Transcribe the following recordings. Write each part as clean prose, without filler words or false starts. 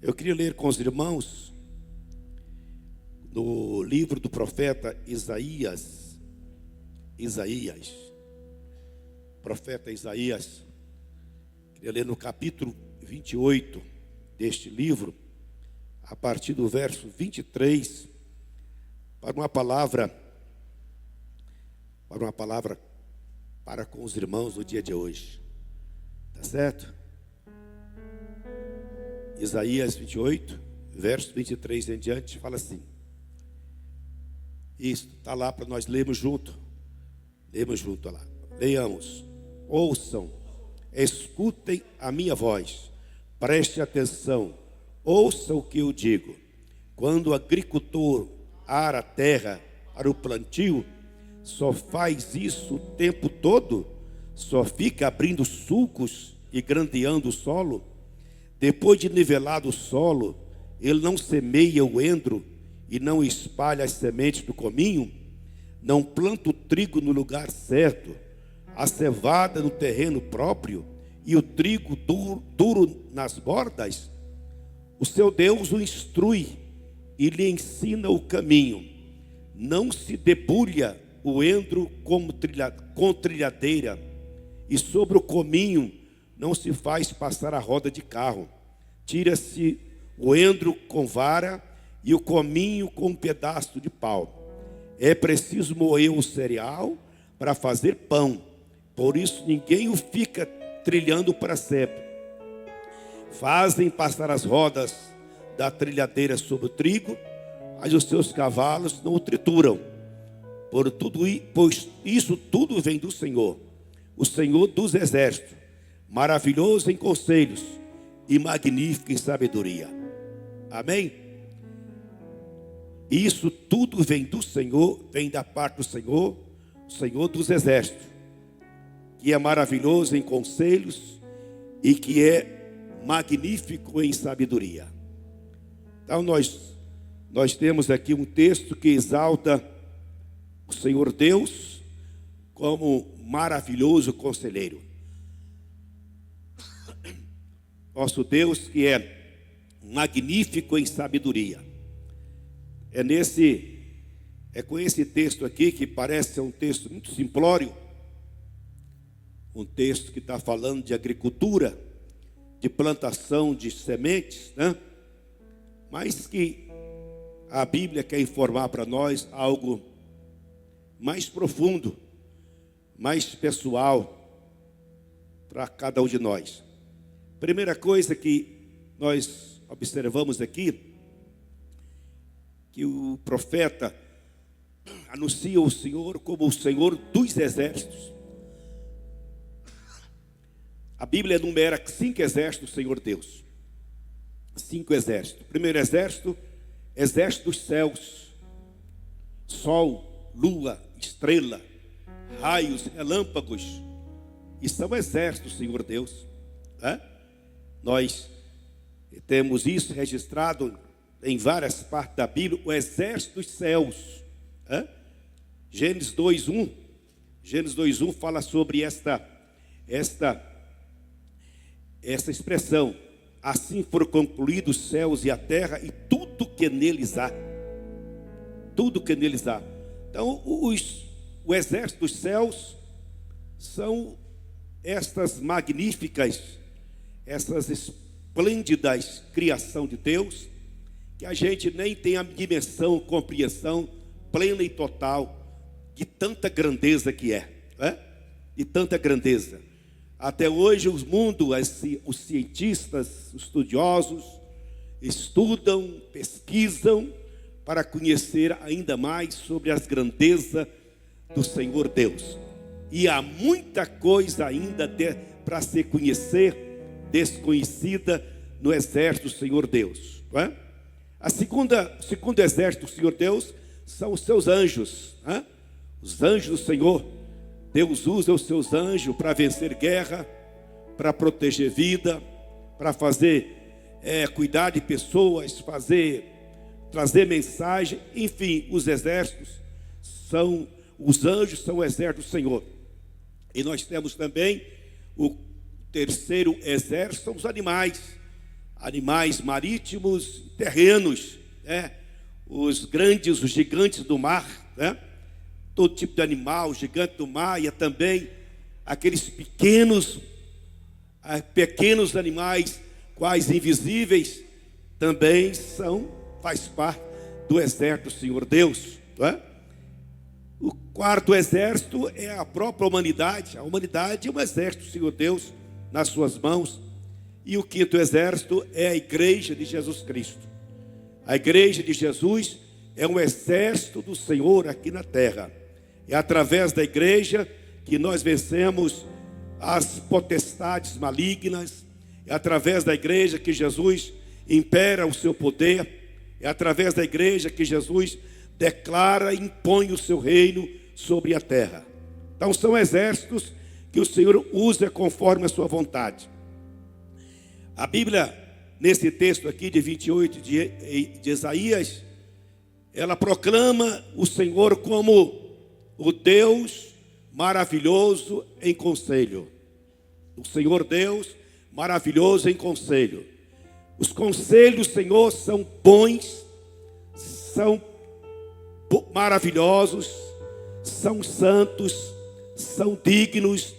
Eu queria ler com os irmãos no livro do profeta Isaías. Profeta Isaías. Queria ler no capítulo 28 deste livro, a partir do verso 23, para uma palavra para com os irmãos no dia de hoje. Tá certo? Isaías 28, verso 23 em diante, fala assim. Isso, está lá para nós lermos junto. Lemos junto lá. Leiamos. Ouçam, escutem a minha voz. Preste atenção. Ouçam o que eu digo. Quando o agricultor ara a terra para o plantio, só faz isso o tempo todo? Só fica abrindo sulcos e grandeando o solo? Depois de nivelado o solo, ele não semeia o endro e não espalha as sementes do cominho? Não planta o trigo no lugar certo, a cevada no terreno próprio e o trigo duro nas bordas? O seu Deus o instrui e lhe ensina o caminho. Não se debulha o endro com trilhadeira, e sobre o cominho não se faz passar a roda de carro. Tira-se o endro com vara e o cominho com um pedaço de pau. É preciso moer o cereal para fazer pão, por isso ninguém o fica trilhando para sempre. Fazem passar as rodas da trilhadeira sobre o trigo, mas os seus cavalos não o trituram. Pois isso tudo vem do Senhor, o Senhor dos exércitos, maravilhoso em conselhos e magnífico em sabedoria. Amém? Isso tudo vem do Senhor, vem da parte do Senhor, o Senhor dos exércitos, que é maravilhoso em conselhos e que é magnífico em sabedoria. Então nós temos aqui um texto que exalta o Senhor Deus como maravilhoso conselheiro. Nosso Deus que é magnífico em sabedoria. É com esse texto aqui, que parece ser um texto muito simplório, um texto que está falando de agricultura, de plantação de sementes, né? Mas que a Bíblia quer informar para nós algo mais profundo, mais pessoal para cada um de nós. Primeira coisa que nós observamos aqui, que o profeta anuncia o Senhor como o Senhor dos exércitos. A Bíblia enumera 5 exércitos do Senhor Deus. 5 exércitos. Primeiro exército, exército dos céus. Sol, lua, estrela, raios, relâmpagos. E são exércitos do Senhor Deus. Nós temos isso registrado em várias partes da Bíblia, o exército dos céus. Gênesis 2:1. Gênesis 2:1 fala sobre esta expressão. Assim foram concluídos os céus e a terra e tudo que neles há. Tudo que neles há. Então, o exército dos céus são estas magníficas, essas esplêndidas criação de Deus, que a gente nem tem a dimensão, compreensão plena e total de tanta grandeza que é, de tanta grandeza. Até hoje o mundo, os cientistas, os estudiosos, estudam, pesquisam para conhecer ainda mais sobre as grandezas do Senhor Deus. E há muita coisa ainda para se conhecer, desconhecida no exército do Senhor Deus. O segundo exército do Senhor Deus são os seus anjos. Os anjos do Senhor. Deus usa os seus anjos para vencer guerra, para proteger vida, para cuidar de pessoas, trazer mensagem. Enfim, os anjos são o exército do Senhor. E nós temos também o terceiro exército, são os animais. animais marítimos, terrenos, né? Os grandes, os gigantes do mar, né? Todo tipo de animal, gigante do mar, e também aqueles pequenos animais, quais invisíveis, também faz parte do exército do Senhor Deus, não é? O quarto exército é a própria humanidade. A humanidade é um exército do Senhor Deus nas suas mãos. E o quinto exército é a igreja de Jesus Cristo. A igreja de Jesus é um exército do Senhor aqui na terra. É através da igreja que nós vencemos as potestades malignas. É através da igreja que Jesus impera o seu poder. É através da igreja que Jesus declara e impõe o seu reino sobre a terra. Então são exércitos que o Senhor usa conforme a sua vontade. A Bíblia, nesse texto aqui de 28 de Isaías, ela proclama o Senhor como o Deus maravilhoso em conselho. O Senhor Deus maravilhoso em conselho. Os conselhos do Senhor são bons, são maravilhosos, são santos, são dignos,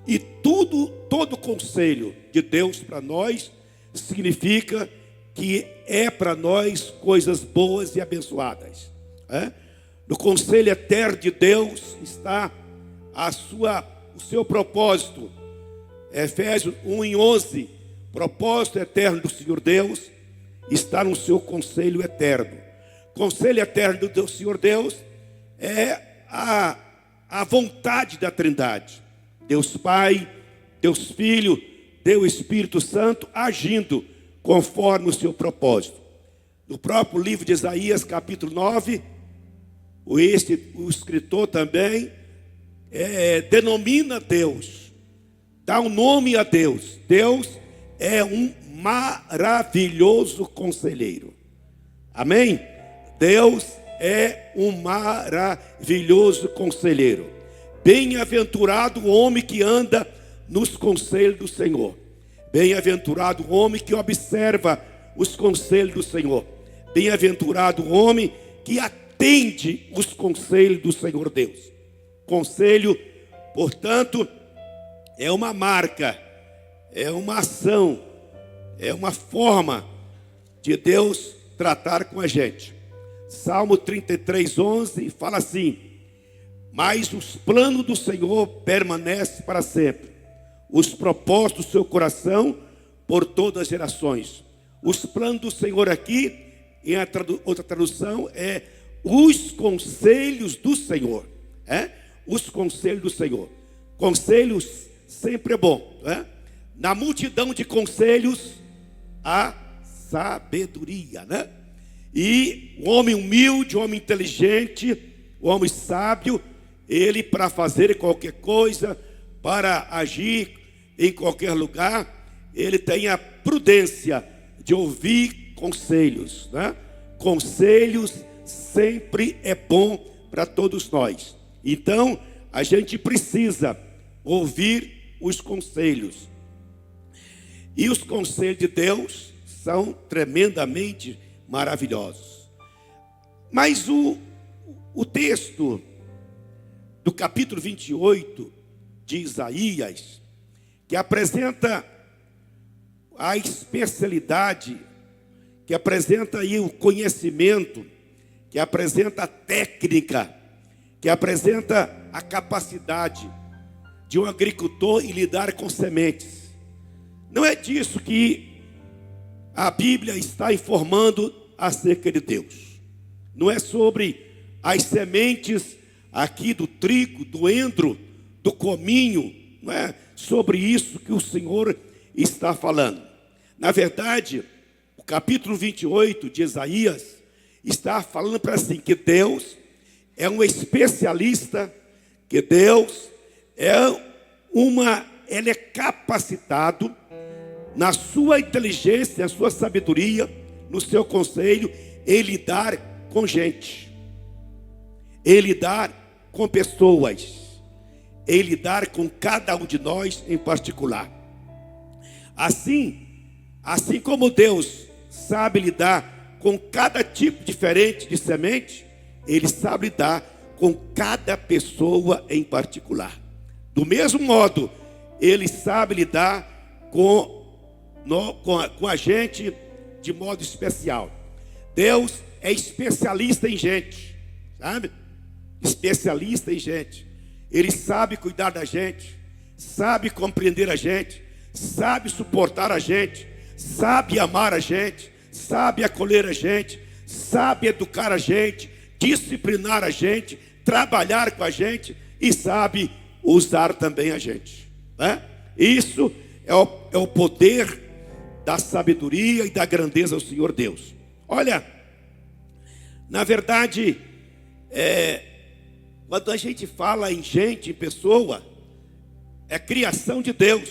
e todo conselho de Deus para nós significa que é para nós coisas boas e abençoadas. No conselho eterno de Deus está o seu propósito. Efésios 1:11, propósito eterno do Senhor Deus está no seu conselho eterno. Conselho eterno do Senhor Deus é a vontade da Trindade. Deus Pai, Deus Filho, Deus Espírito Santo agindo conforme o seu propósito. No próprio livro de Isaías, capítulo 9, o escritor também denomina Deus, dá um nome a Deus. Deus é um maravilhoso conselheiro. Amém? Deus é um maravilhoso conselheiro. Bem-aventurado o homem que anda nos conselhos do Senhor. Bem-aventurado o homem que observa os conselhos do Senhor. Bem-aventurado o homem que atende os conselhos do Senhor Deus. Conselho, portanto, é uma marca, é uma ação, é uma forma de Deus tratar com a gente. Salmo 33:11 fala assim: mas os planos do Senhor permanecem para sempre, os propósitos do seu coração por todas as gerações. Os planos do Senhor aqui, em outra tradução, é os conselhos do Senhor. Os conselhos do Senhor. Conselhos sempre é bom. Na multidão de conselhos, há sabedoria, E o homem humilde, o homem inteligente, o homem sábio, ele, para fazer qualquer coisa, para agir em qualquer lugar, ele tem a prudência de ouvir conselhos. Conselhos sempre é bom para todos nós. Então, a gente precisa ouvir os conselhos. E os conselhos de Deus são tremendamente maravilhosos. Mas o texto do capítulo 28 de Isaías, que apresenta a especialidade, que apresenta aí o conhecimento, que apresenta a técnica, que apresenta a capacidade de um agricultor em lidar com sementes. Não é disso que a Bíblia está informando acerca de Deus. Não é sobre as sementes aqui do trigo, do endro, do cominho. Não é sobre isso que o Senhor está falando. Na verdade, o capítulo 28 de Isaías está falando para assim, que Deus é um especialista, que Deus ele é capacitado na sua inteligência, na sua sabedoria, no seu conselho, em lidar com gente, em lidar com pessoas, em lidar com cada um de nós em particular. Assim, Assim como Deus sabe lidar com cada tipo diferente de semente, Ele sabe lidar com cada pessoa em particular. Do mesmo modo, Ele sabe lidar com a gente de modo especial. Deus é especialista em gente, sabe? Especialista em gente. Ele sabe cuidar da gente, sabe compreender a gente, sabe suportar a gente, sabe amar a gente, sabe acolher a gente, sabe educar a gente, disciplinar a gente, trabalhar com a gente e sabe usar também a gente, né? Isso é o poder da sabedoria e da grandeza do Senhor Deus. Olha, na verdade, quando a gente fala em gente, em pessoa, é criação de Deus.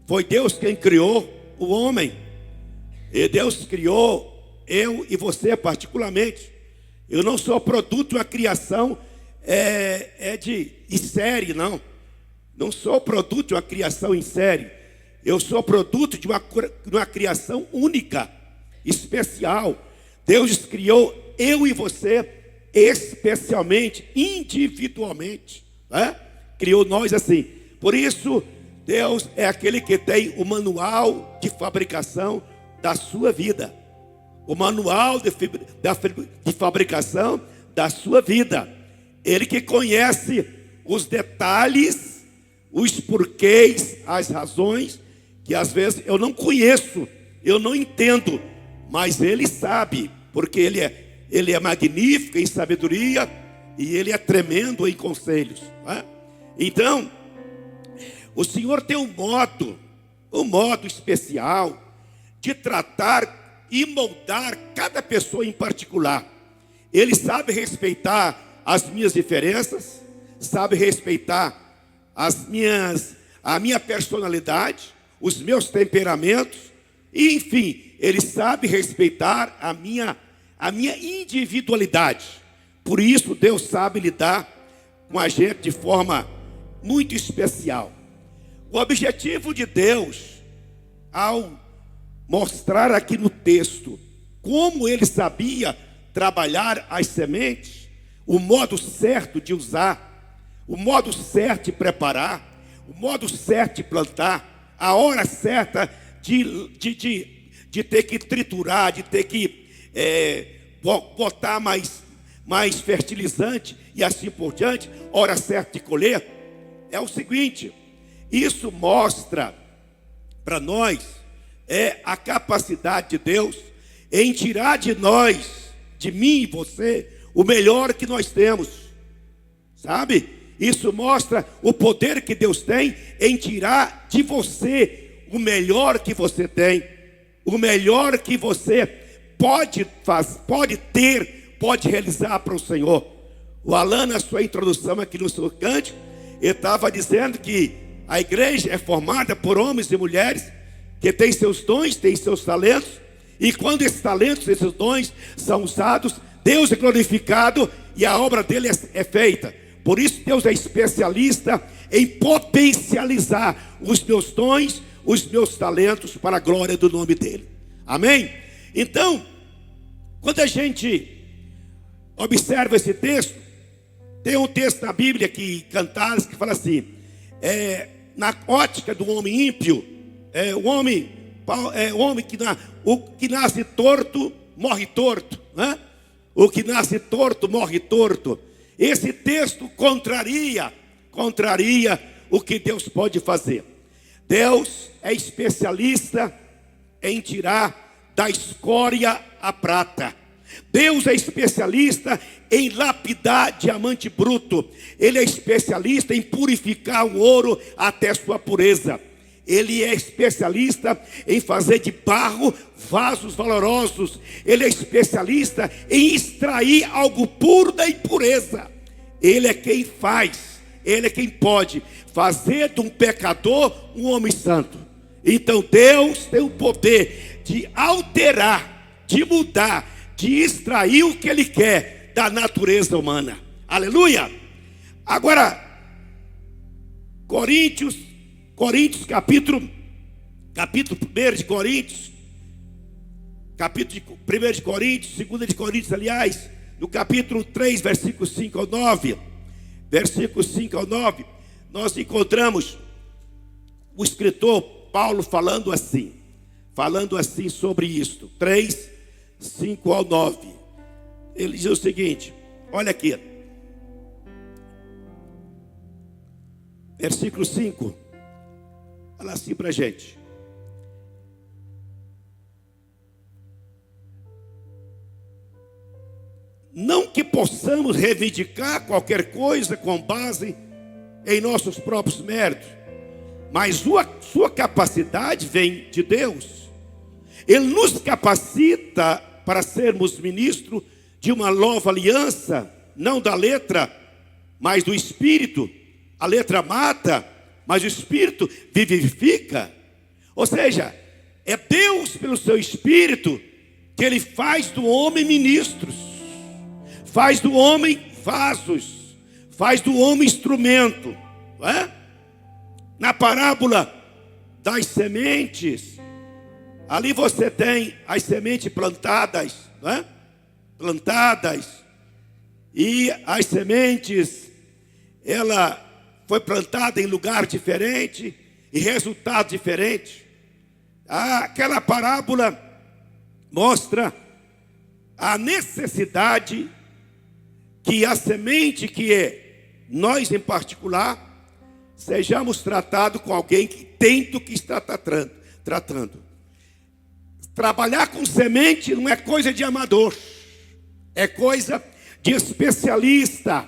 Foi Deus quem criou o homem. E Deus criou eu e você particularmente. Eu não sou produto de uma criação em série, não. Não sou produto de uma criação em série. Eu sou produto de uma criação única, especial. Deus criou eu e você especialmente, individualmente, né? Criou nós assim. Por isso, Deus é aquele que tem o manual de fabricação da sua vida. O manual de fabricação da sua vida. Ele que conhece os detalhes, os porquês, as razões, que às vezes eu não conheço, eu não entendo, mas Ele sabe, porque Ele é magnífico em sabedoria e Ele é tremendo em conselhos, né? Então, o Senhor tem um modo especial de tratar e moldar cada pessoa em particular. Ele sabe respeitar as minhas diferenças, sabe respeitar a minha personalidade, os meus temperamentos, e enfim, Ele sabe respeitar a minha individualidade. Por isso Deus sabe lidar com a gente de forma muito especial. O objetivo de Deus, ao mostrar aqui no texto como Ele sabia trabalhar as sementes, o modo certo de usar, o modo certo de preparar, o modo certo de plantar, a hora certa de ter que triturar, de ter que botar mais fertilizante e assim por diante, hora certa de colher, é o seguinte: isso mostra para nós a capacidade de Deus em tirar de nós, de mim e você, o melhor que nós temos, sabe? Isso mostra o poder que Deus tem em tirar de você o melhor que você tem, o melhor que você pode ter, pode realizar para o Senhor. O Alan, na sua introdução aqui no seu cântico, ele estava dizendo que a igreja é formada por homens e mulheres que têm seus dons, têm seus talentos, e quando esses talentos, esses dons são usados, Deus é glorificado e a obra dele é feita. Por isso Deus é especialista em potencializar os meus dons, os meus talentos para a glória do nome dele. Amém? Então, quando a gente observa esse texto, tem um texto na Bíblia que Cantares que fala assim: na ótica do homem ímpio, o que nasce torto morre torto, né? O que nasce torto morre torto. Esse texto contraria o que Deus pode fazer. Deus é especialista em tirar da escória a prata. Deus é especialista em lapidar diamante bruto. Ele é especialista em purificar o ouro até sua pureza. Ele é especialista em fazer de barro vasos valorosos. Ele é especialista em extrair algo puro da impureza. Ele é quem faz, Ele é quem pode fazer de um pecador um homem santo. Então Deus tem o poder de alterar, de mudar, de extrair o que Ele quer da natureza humana. Aleluia! Agora, Coríntios capítulo 1 de Coríntios, capítulo 1 de Coríntios, 2 de Coríntios, aliás, no capítulo 3, versículos 5 ao 9, nós encontramos o escritor Paulo falando assim sobre isto, 3, 5 ao 9, ele diz o seguinte, olha aqui, versículo 5, fala assim para a gente, não que possamos reivindicar qualquer coisa com base em nossos próprios méritos, mas sua capacidade vem de Deus. Ele nos capacita para sermos ministros de uma nova aliança, não da letra, mas do Espírito. A letra mata, mas o Espírito vivifica. Ou seja, é Deus pelo seu Espírito que Ele faz do homem ministros, faz do homem vasos, faz do homem instrumento, não é? Na parábola das sementes, ali você tem as sementes plantadas, não é? Plantadas, e as sementes, ela foi plantada em lugar diferente e resultado diferente. Aquela parábola mostra a necessidade que a semente, que é nós em particular, sejamos tratados com alguém que tenta o que está tratando. Trabalhar com semente não é coisa de amador, é coisa de especialista,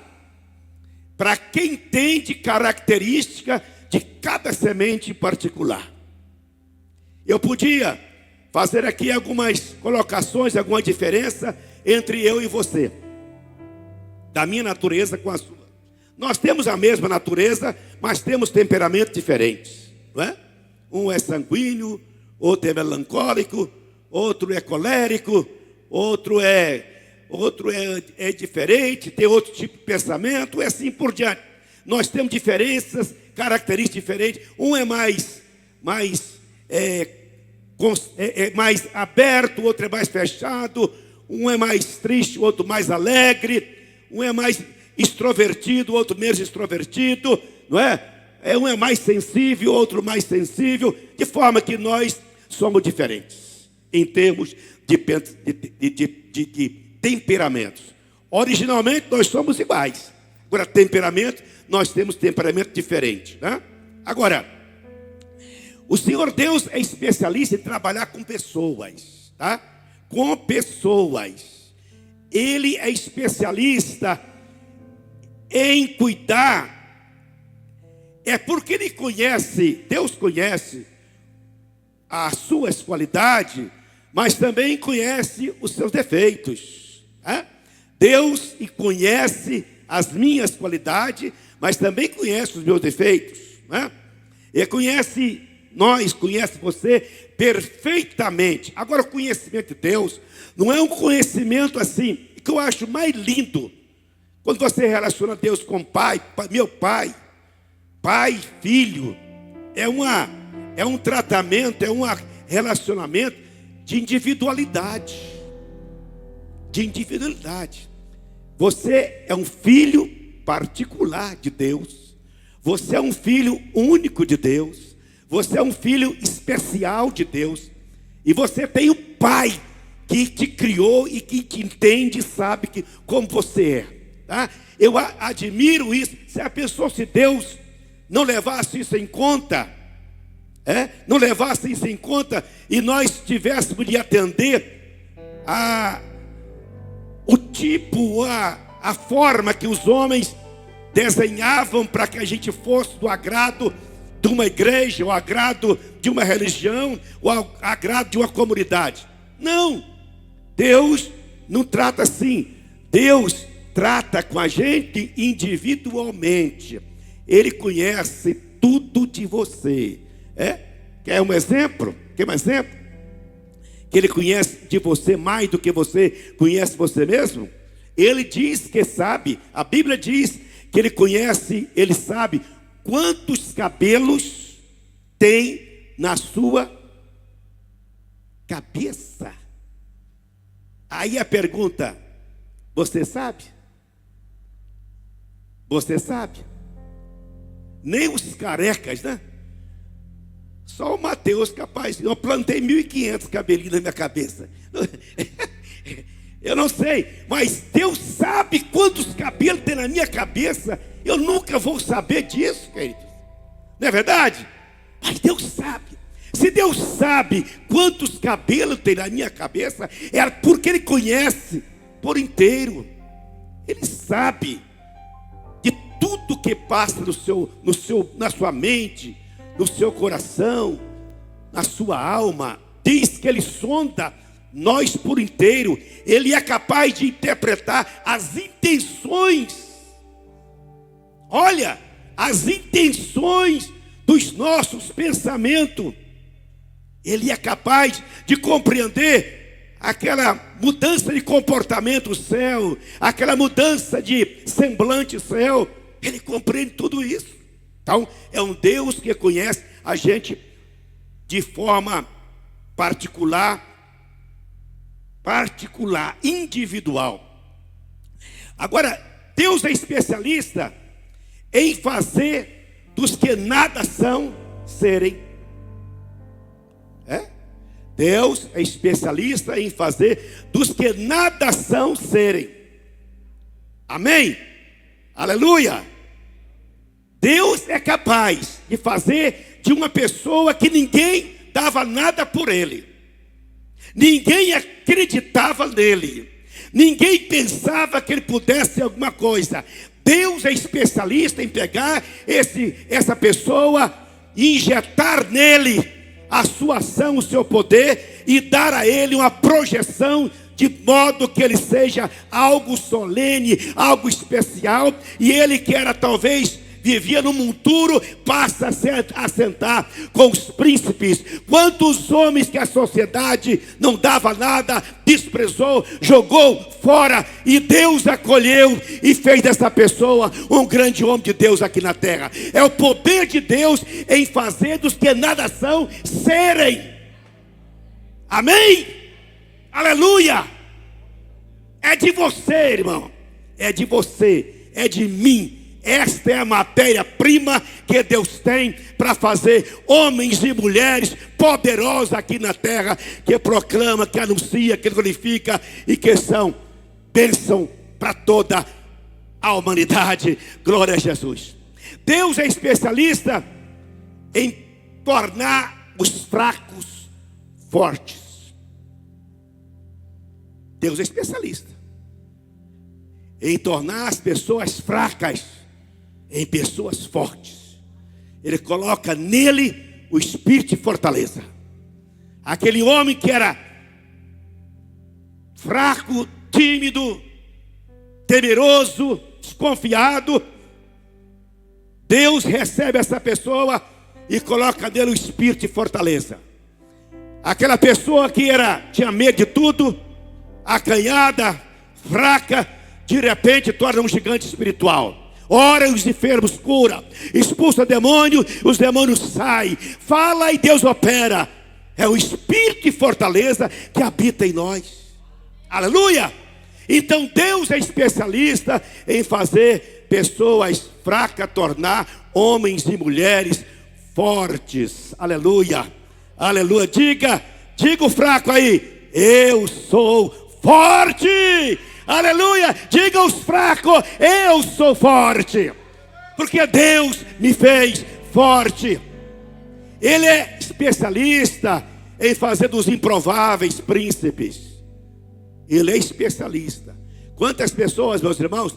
para quem entende característica de cada semente em particular. Eu podia fazer aqui algumas colocações, alguma diferença entre eu e você, da minha natureza com a sua. Nós temos a mesma natureza, mas temos temperamentos diferentes, não é? Um é sanguíneo, outro é melancólico, outro é colérico, outro é diferente, tem outro tipo de pensamento, e assim por diante. Nós temos diferenças, características diferentes. Um é mais aberto, o outro é mais fechado. Um é mais triste, o outro mais alegre. Um é mais extrovertido, o outro menos extrovertido, não é? Um é mais sensível, o outro mais sensível, de forma que nós somos diferentes em termos de temperamentos. Originalmente nós somos iguais. Agora, temperamento, nós temos temperamento diferente, né? Agora, o Senhor Deus é especialista em trabalhar com pessoas, tá? Com pessoas. Ele é especialista em cuidar. É porque Ele conhece, Deus conhece as suas qualidades, mas também conhece os seus defeitos, né? Deus conhece as minhas qualidades, mas também conhece os meus defeitos, né? Ele conhece você perfeitamente. Agora, o conhecimento de Deus não é um conhecimento assim, que eu acho mais lindo, quando você relaciona Deus com meu pai, filho, é um tratamento, é um relacionamento de individualidade. Você é um filho particular de Deus. Você é um filho único de Deus. Você é um filho especial de Deus. E você tem o Pai que te criou e que te entende e sabe como você é, tá? Eu admiro isso. Se Deus não levasse isso em conta, não levasse isso em conta, e nós tivéssemos de atender a forma que os homens desenhavam para que a gente fosse do agrado de uma igreja, o agrado de uma religião, o agrado de uma comunidade. Não, Deus não trata assim. Deus trata com a gente individualmente. Ele conhece tudo de você. Quer um exemplo? Quer um exemplo? Que Ele conhece de você mais do que você conhece você mesmo? Ele diz que sabe. A Bíblia diz que Ele conhece, Ele sabe quantos cabelos tem na sua cabeça. Aí a pergunta: você sabe? Você sabe? Nem os carecas, né? Só o Mateus capaz. Eu plantei 1.500 cabelinhos na minha cabeça. Eu não sei, mas Deus sabe quantos cabelos tem na minha cabeça. Eu nunca vou saber disso, queridos. Não é verdade? Mas Deus sabe. Se Deus sabe quantos cabelos tem na minha cabeça, é porque Ele conhece por inteiro. Ele sabe de tudo que passa na sua mente, no seu coração, na sua alma. Diz que Ele sonda nós por inteiro. Ele é capaz de interpretar as intenções. Olha, as intenções dos nossos pensamentos. Ele é capaz de compreender aquela mudança de comportamento seu, aquela mudança de semblante seu. Ele compreende tudo isso. Então, é um Deus que conhece a gente de forma particular, individual. Agora, Deus é especialista em fazer dos que nada são serem. Deus é especialista em fazer dos que nada são serem. Amém? Aleluia! Deus é capaz de fazer de uma pessoa que ninguém dava nada por ele, ninguém acreditava nele, ninguém pensava que ele pudesse ser alguma coisa. Deus é especialista em pegar essa pessoa e injetar nele a sua ação, o seu poder, e dar a ele uma projeção de modo que ele seja algo solene, algo especial. E ele que era talvez vivia no monturo, passa a sentar com os príncipes. Quantos homens que a sociedade não dava nada, desprezou, jogou fora, e Deus acolheu e fez dessa pessoa um grande homem de Deus aqui na terra. É o poder de Deus em fazer dos que nada são serem. Amém? Aleluia! É de você, irmão, é de você, é de mim. Esta é a matéria-prima que Deus tem para fazer homens e mulheres poderosos aqui na terra, que proclama, que anuncia, que glorifica e que são bênção para toda a humanidade. Glória a Jesus. Deus é especialista em tornar os fracos fortes. Deus é especialista em tornar as pessoas fracas em pessoas fortes. Ele coloca nele o espírito de fortaleza. Aquele homem que era fraco, tímido, temeroso, desconfiado, Deus recebe essa pessoa e coloca nele o espírito de fortaleza. Aquela pessoa que tinha medo de tudo, acanhada, fraca, de repente torna um gigante espiritual. Ora, os enfermos cura, expulsa demônio, os demônios saem, fala e Deus opera. É o espírito de fortaleza que habita em nós. Aleluia! Então Deus é especialista em fazer pessoas fracas tornar homens e mulheres fortes. Aleluia! Aleluia! Diga o fraco aí: eu sou forte. Aleluia, diga aos fracos: eu sou forte, porque Deus me fez forte. Ele é especialista em fazer dos improváveis príncipes. Ele é especialista. Quantas pessoas, meus irmãos,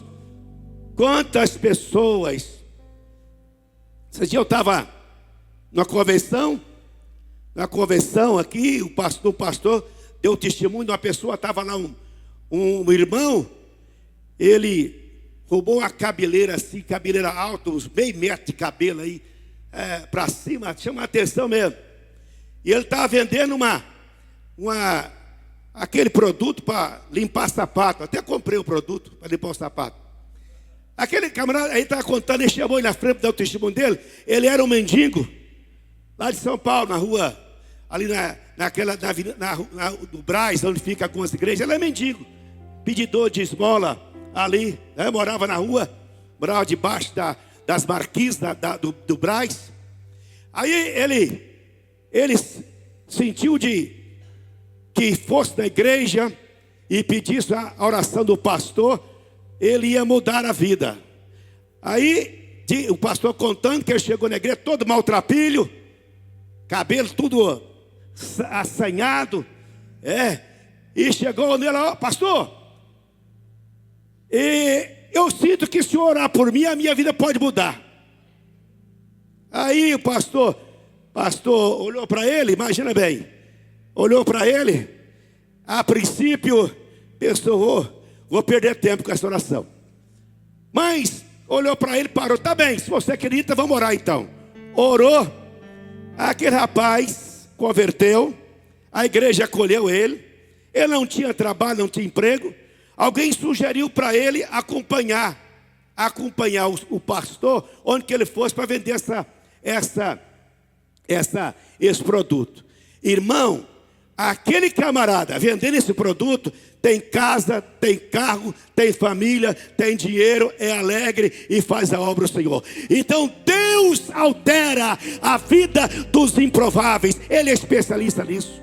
quantas pessoas. Esse dia eu estava na convenção aqui, o pastor deu testemunho de uma pessoa, estava lá um irmão, ele roubou uma cabeleira assim, cabeleira alta, uns meio metro de cabelo aí, para cima, chama a atenção mesmo. E ele estava vendendo aquele produto para limpar sapato. Até comprei o produto para limpar o sapato. Aquele camarada aí estava contando, ele chamou ele na frente, deu o testemunho dele. Ele era um mendigo, lá de São Paulo, na rua, ali do Brás, onde fica algumas igrejas. Ele é mendigo, pedidor de esmola ali, né? Morava na rua, morava debaixo das marquises do Brás. Aí ele sentiu que fosse na igreja e pedisse a oração do pastor, ele ia mudar a vida. Aí o pastor contando que ele chegou na igreja todo maltrapilho, cabelo tudo assanhado, e chegou nele, ó, pastor, eu sinto que se orar por mim, a minha vida pode mudar. Aí o pastor olhou para ele, imagina bem, olhou para ele, a princípio pensou, vou perder tempo com essa oração. Mas olhou para ele, parou, tá bem, se você acredita, vamos orar então. Orou, aquele rapaz converteu, a igreja acolheu ele não tinha trabalho, não tinha emprego. Alguém sugeriu para ele acompanhar o pastor, onde que ele fosse para vender esse produto. Irmão, aquele camarada vendendo esse produto tem casa, tem carro, tem família, tem dinheiro, é alegre e faz a obra do Senhor. Então Deus altera a vida dos improváveis. Ele é especialista nisso.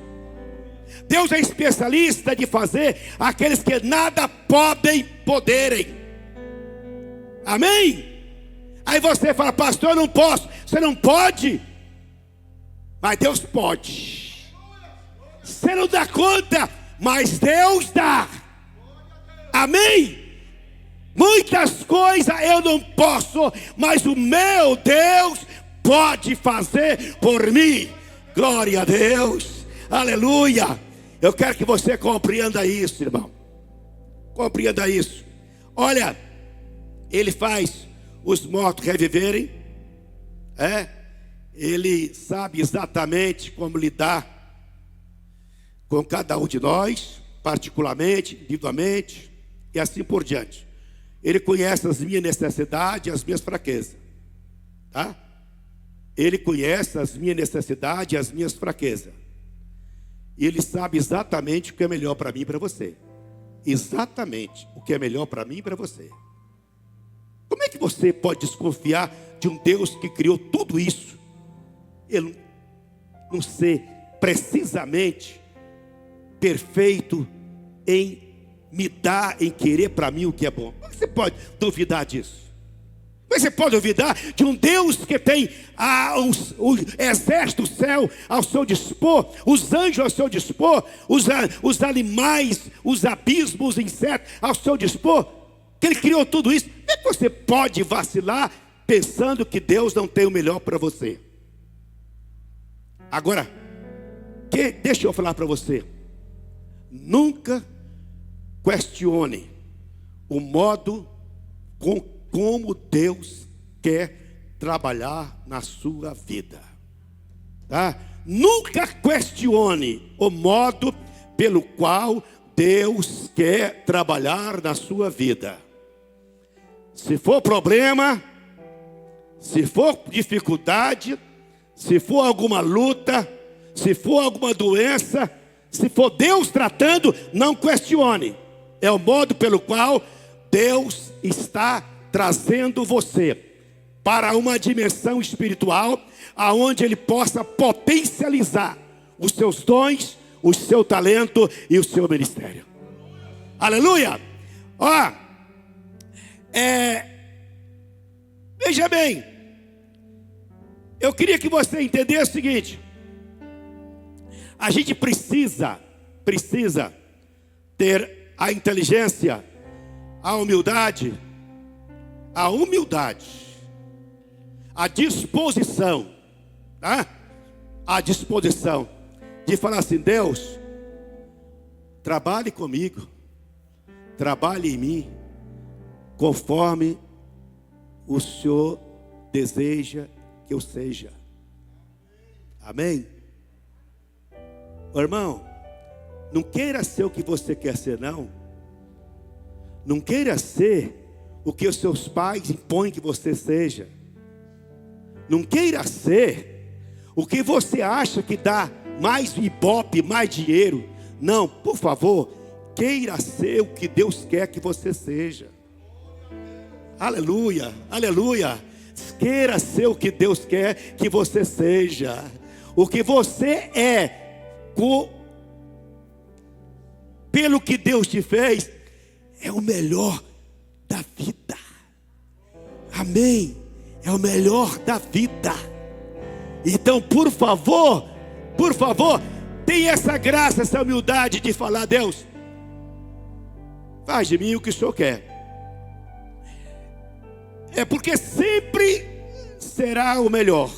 Deus é especialista de fazer aqueles que nada poderem. Amém? Aí você fala, pastor, eu não posso. Você não pode, mas Deus pode. Você não dá conta, mas Deus dá. Amém? Muitas coisas eu não posso, mas o meu Deus pode fazer por mim. Glória a Deus. Aleluia. Eu quero que você compreenda isso, irmão. Compreenda isso. Olha, ele faz os mortos reviverem. Ele sabe exatamente como lidar com cada um de nós, particularmente, individualmente, e assim por diante. Ele conhece as minhas necessidades e as minhas fraquezas, tá? Ele conhece as minhas necessidades e as minhas fraquezas. E Ele sabe exatamente o que é melhor para mim e para você. Exatamente o que é melhor para mim e para você. Como é que você pode desconfiar de um Deus que criou tudo isso? Ele não ser precisamente perfeito em me dar, em querer para mim o que é bom. Como você pode duvidar disso? Como você pode duvidar de um Deus que tem o exército do céu ao seu dispor, os anjos ao seu dispor, os animais, os abismos, os insetos ao seu dispor, que Ele criou tudo isso? Como é que você pode vacilar pensando que Deus não tem o melhor para você? Agora, deixa eu falar para você. Nunca questione o modo como Deus quer trabalhar na sua vida, tá? Nunca questione o modo pelo qual Deus quer trabalhar na sua vida. Se for problema, se for dificuldade, se for alguma luta, se for alguma doença, se for Deus tratando, não questione. É o modo pelo qual Deus está trazendo você para uma dimensão espiritual, aonde Ele possa potencializar os seus dons, o seu talento e o seu ministério. Aleluia! Veja bem, eu queria que você entendesse o seguinte: a gente precisa ter a inteligência, a humildade, a disposição, tá? A disposição de falar assim: Deus, trabalhe comigo, trabalhe em mim, conforme o Senhor deseja que eu seja. Amém? Irmão, não queira ser o que você quer ser, não. Não queira ser o que os seus pais impõem que você seja. Não queira ser o que você acha que dá mais ibope, mais dinheiro. Não, por favor, queira ser o que Deus quer que você seja. Aleluia, aleluia. Queira ser o que Deus quer que você seja. O que você é, pelo que Deus te fez, é o melhor da vida. Amém? É o melhor da vida. Então, por favor, tenha essa graça, essa humildade de falar: Deus, faz de mim o que o Senhor quer. É porque sempre será o melhor.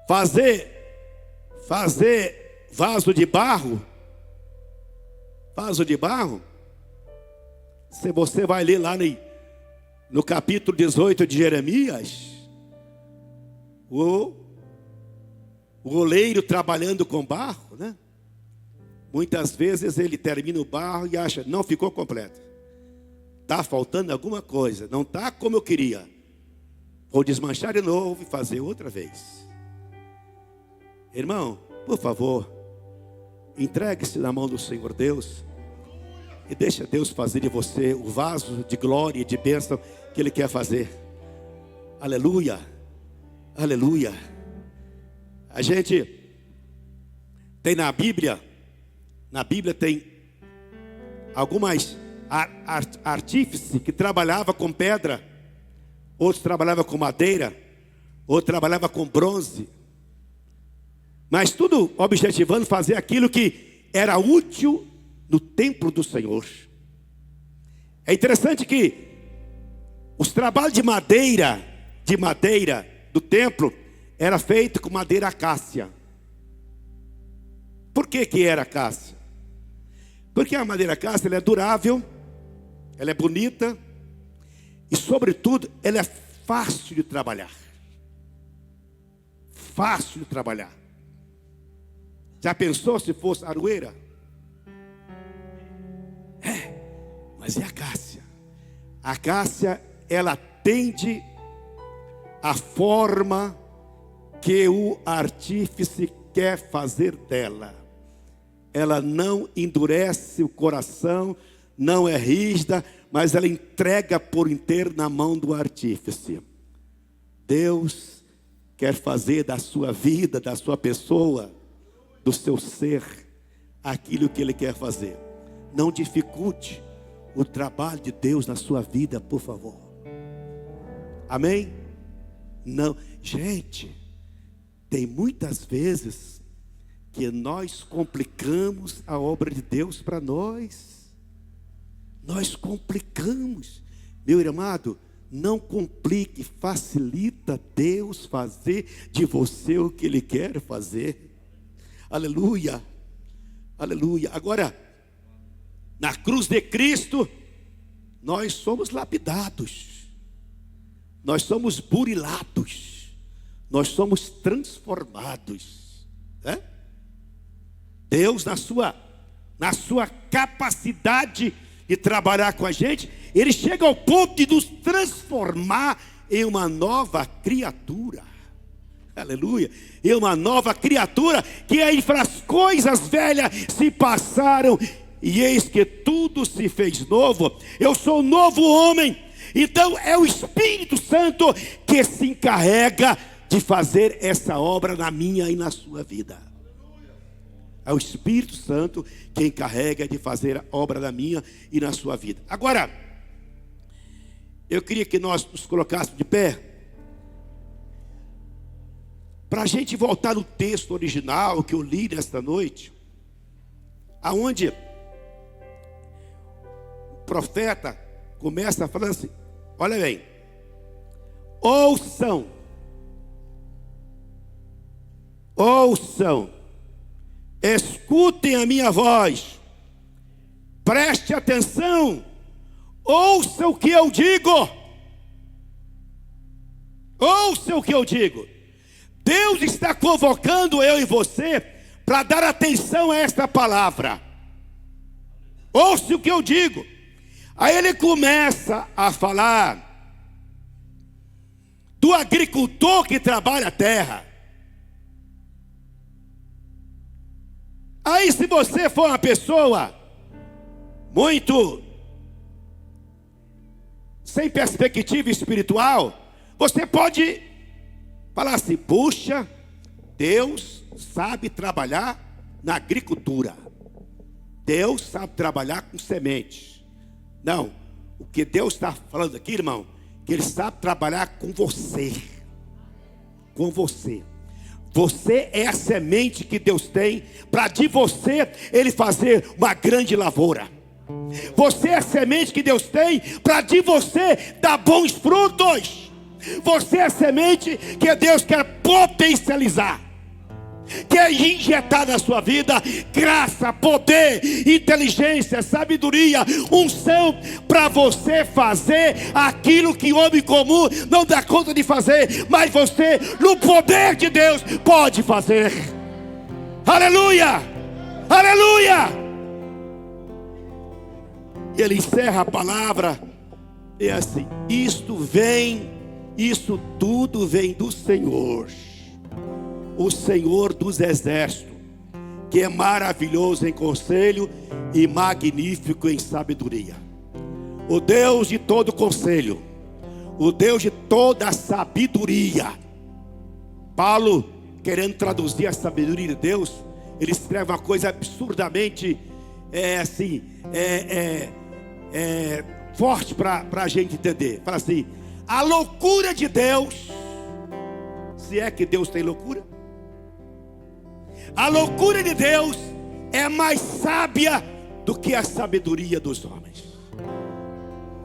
Fazer vaso de barro, se você vai ler lá no capítulo 18 de Jeremias, o oleiro trabalhando com barro, né? Muitas vezes ele termina o barro e acha: não ficou completo, está faltando alguma coisa, não está como eu queria, vou desmanchar de novo e fazer outra vez. Irmão, por favor, entregue-se na mão do Senhor Deus e deixa Deus fazer de você o vaso de glória e de bênção que Ele quer fazer. Aleluia, aleluia. A gente tem na Bíblia tem algumas artífices que trabalhavam com pedra, outros trabalhavam com madeira, outros trabalhavam com bronze, mas tudo objetivando fazer aquilo que era útil no templo do Senhor. É interessante que os trabalhos de madeira do templo era feito com madeira acácia. Por que era acácia? Porque a madeira acácia, ela é durável, ela é bonita e, sobretudo, ela é fácil de trabalhar. Fácil de trabalhar. Já pensou se fosse aroeira? Mas é acácia. A acácia, ela tende à forma que o artífice quer fazer dela. Ela não endurece o coração, não é rígida, mas ela entrega por inteiro na mão do artífice. Deus quer fazer da sua vida, da sua pessoa, do seu ser, aquilo que Ele quer fazer. Não dificulte o trabalho de Deus na sua vida, por favor. Amém? Não, gente, tem muitas vezes que nós complicamos a obra de Deus para nós. Nós complicamos. Meu amado, não complique, facilita Deus fazer de você o que Ele quer fazer. Aleluia, aleluia. Agora, na cruz de Cristo, nós somos lapidados, nós somos burilados, nós somos transformados, né? Deus, na sua capacidade de trabalhar com a gente, Ele chega ao ponto de nos transformar em uma nova criatura. Aleluia. Em uma nova criatura, que as coisas velhas se passaram e eis que tudo se fez novo. Eu sou um novo homem. Então é o Espírito Santo que se encarrega de fazer essa obra na minha e na sua vida. É o Espírito Santo que encarrega de fazer a obra na minha e na sua vida. Agora, eu queria que nós nos colocássemos de pé, para a gente voltar no texto original que eu li nesta noite, aonde o profeta começa falando assim: olha bem, ouçam, escutem a minha voz, preste atenção, ouça o que eu digo, ouça o que eu digo. Deus está convocando eu e você para dar atenção a esta palavra. Ouça o que eu digo. Aí ele começa a falar do agricultor que trabalha a terra. Aí, se você for uma pessoa muito sem perspectiva espiritual, você pode falar assim: puxa, Deus sabe trabalhar na agricultura, Deus sabe trabalhar com sementes. Não, o que Deus está falando aqui, irmão, que Ele sabe trabalhar com você. Com você. Você é a semente que Deus tem para de você Ele fazer uma grande lavoura. Você é a semente que Deus tem para de você dar bons frutos. Você é a semente que Deus quer potencializar, quer injetar na sua vida graça, poder, inteligência, sabedoria, unção, para você fazer aquilo que o homem comum não dá conta de fazer, mas você, no poder de Deus, pode fazer. Aleluia, aleluia. E ele encerra a palavra, é assim: isso tudo vem do Senhor, o Senhor dos exércitos, que é maravilhoso em conselho e magnífico em sabedoria. O Deus de todo conselho, o Deus de toda sabedoria. Paulo, querendo traduzir a sabedoria de Deus, ele escreve uma coisa absurdamente forte para a gente entender. Fala assim: a loucura de Deus, se é que Deus tem loucura, a loucura de Deus é mais sábia do que a sabedoria dos homens.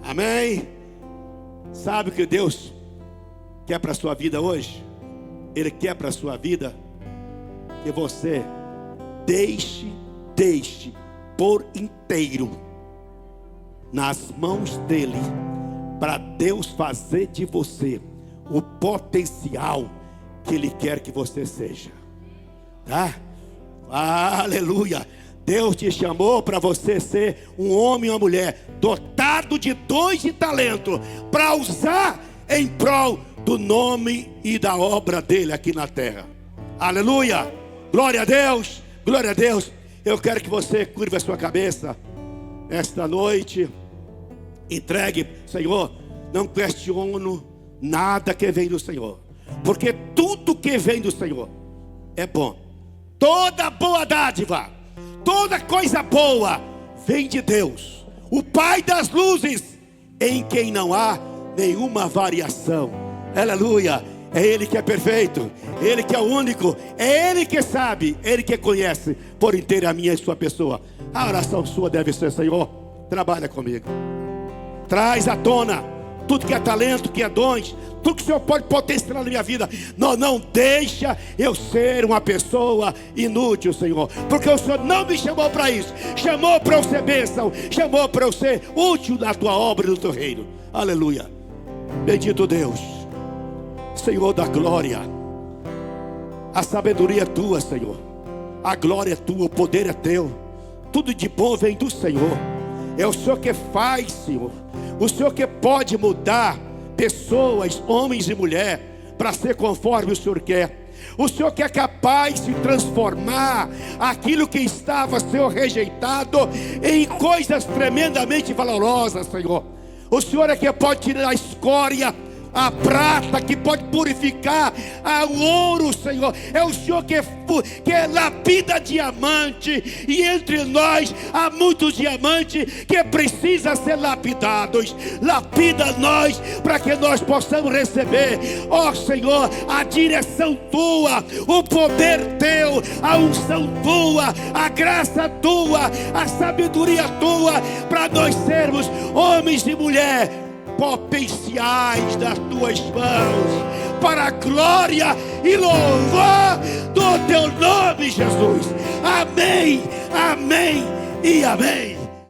Amém? Sabe o que Deus quer para a sua vida hoje? Ele quer para a sua vida que você deixe por inteiro nas mãos dele, para Deus fazer de você o potencial que Ele quer que você seja. Tá? Aleluia. Deus te chamou para você ser um homem ou uma mulher dotado de dons e talento, para usar em prol do nome e da obra dele aqui na terra. Aleluia. Glória a Deus. Glória a Deus. Eu quero que você curva a sua cabeça esta noite. Entregue, Senhor, não questiono nada que vem do Senhor, porque tudo que vem do Senhor é bom. Toda boa dádiva, toda coisa boa vem de Deus, o Pai das luzes, em quem não há nenhuma variação. Aleluia. É Ele que é perfeito, Ele que é o único, é Ele que sabe, Ele que conhece por inteiro a minha e sua pessoa. A oração sua deve ser: Senhor, trabalha comigo, traz à tona tudo que é talento, que é dons, tudo que o Senhor pode potencializar na minha vida. Não deixa eu ser uma pessoa inútil, Senhor, porque o Senhor não me chamou para isso. Chamou para eu ser bênção, chamou para eu ser útil na tua obra e no teu reino. Aleluia. Bendito Deus, Senhor da glória. A sabedoria é tua, Senhor, a glória é tua, o poder é teu. Tudo de bom vem do Senhor. É o Senhor que faz, Senhor. O Senhor que pode mudar pessoas, homens e mulheres, para ser conforme o Senhor quer. O Senhor que é capaz de transformar aquilo que estava, Senhor, rejeitado, em coisas tremendamente valorosas, Senhor. O Senhor é que pode tirar a escória, a prata, que pode purificar o ouro, Senhor. É o Senhor que lapida diamante, e entre nós há muitos diamantes que precisam ser lapidados. Lapida nós, para que nós possamos receber, ó Senhor, a direção tua, o poder teu, a unção tua, a graça tua, a sabedoria tua, para nós sermos homens e mulheres potenciais das tuas mãos, para a glória e louvor do teu nome, Jesus. Amém, amém e amém.